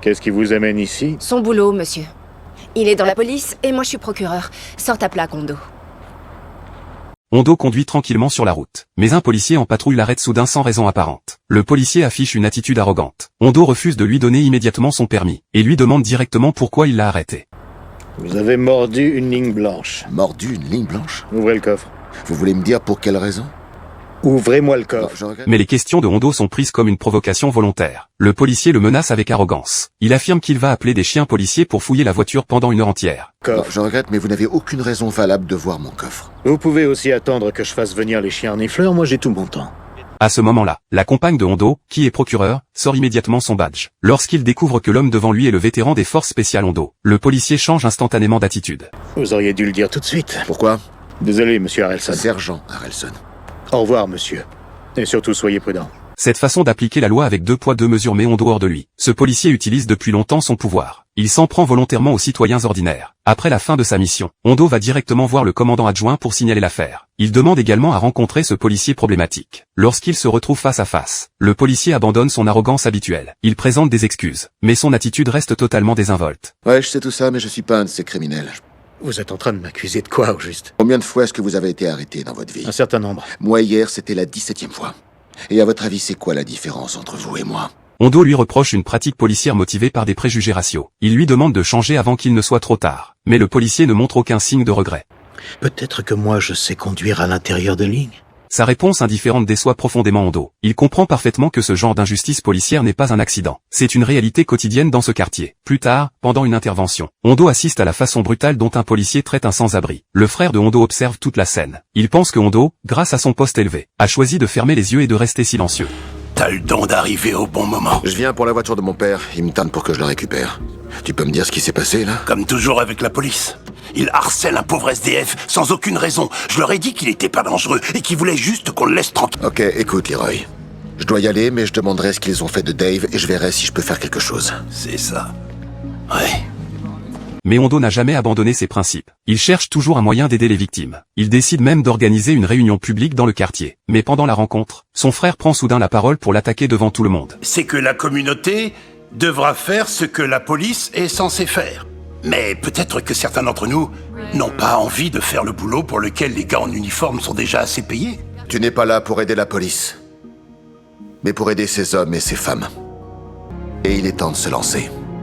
Qu'est-ce qui vous amène ici? Son boulot, monsieur. Il est dans la police et moi je suis procureur. Sors ta plaque, Hondo. Hondo conduit tranquillement sur la route. Mais un policier en patrouille l'arrête soudain sans raison apparente. Le policier affiche une attitude arrogante. Hondo refuse de lui donner immédiatement son permis, et lui demande directement pourquoi il l'a arrêté. Vous avez mordu une ligne blanche. Mordu une ligne blanche? Ouvrez le coffre. Vous voulez me dire pour quelle raison? Ouvrez-moi le Non, coffre. je regrette. Mais les questions de Hondo sont prises comme une provocation volontaire. Le policier le menace avec arrogance. Il affirme qu'il va appeler des chiens policiers pour fouiller la voiture pendant une heure entière. Non, Coffre. je regrette, mais vous n'avez aucune raison valable de voir mon coffre. Vous pouvez aussi attendre que je fasse venir les chiens renifleurs, moi j'ai tout mon temps. À ce moment-là, la compagne de Hondo, qui est procureur, sort immédiatement son badge. Lorsqu'il découvre que l'homme devant lui est le vétéran des forces spéciales Hondo, le policier change instantanément d'attitude. Vous auriez dû le dire tout de suite. Pourquoi? Désolé, monsieur Harrelson. Sergent Harrelson. Au revoir, monsieur. Et surtout, soyez prudent. Cette façon d'appliquer la loi avec 2 poids 2 mesures met Hondo hors de lui. Ce policier utilise depuis longtemps son pouvoir. Il s'en prend volontairement aux citoyens ordinaires. Après la fin de sa mission, Hondo va directement voir le commandant adjoint pour signaler l'affaire. Il demande également à rencontrer ce policier problématique. Lorsqu'il se retrouve face à face, le policier abandonne son arrogance habituelle. Il présente des excuses, mais son attitude reste totalement désinvolte. Ouais, je sais tout ça, mais je suis pas un de ces criminels. Vous êtes en train de m'accuser de quoi, au juste? Combien de fois est-ce que vous avez été arrêté dans votre vie? Un certain nombre. Moi, hier, c'était la 17e fois. Et à votre avis, c'est quoi la différence entre vous et moi? Hondo lui reproche une pratique policière motivée par des préjugés raciaux. Il lui demande de changer avant qu'il ne soit trop tard. Mais le policier ne montre aucun signe de regret. Peut-être que moi je sais conduire à l'intérieur de ligne. Sa réponse indifférente déçoit profondément Hondo. Il comprend parfaitement que ce genre d'injustice policière n'est pas un accident. C'est une réalité quotidienne dans ce quartier. Plus tard, pendant une intervention, Hondo assiste à la façon brutale dont un policier traite un sans-abri. Le frère de Hondo observe toute la scène. Il pense que Hondo, grâce à son poste élevé, a choisi de fermer les yeux et de rester silencieux. T'as le don d'arriver au bon moment. Je viens pour la voiture de mon père. Il me tanne pour que je la récupère. Tu peux me dire ce qui s'est passé, là? Comme toujours avec la police. Il harcèle un pauvre SDF sans aucune raison. Je leur ai dit qu'il était pas dangereux et qu'il voulait juste qu'on le laisse tranquille. Ok, écoute, Leroy. Je dois y aller, mais je demanderai ce qu'ils ont fait de Dave et je verrai si je peux faire quelque chose. C'est ça. Ouais. Mais Hondo n'a jamais abandonné ses principes. Il cherche toujours un moyen d'aider les victimes. Il décide même d'organiser une réunion publique dans le quartier. Mais pendant la rencontre, son frère prend soudain la parole pour l'attaquer devant tout le monde. C'est que la communauté devra faire ce que la police est censée faire. Mais peut-être que certains d'entre nous n'ont pas envie de faire le boulot pour lequel les gars en uniforme sont déjà assez payés. Tu n'es pas là pour aider la police, mais pour aider ces hommes et ces femmes. Et il est temps de se lancer.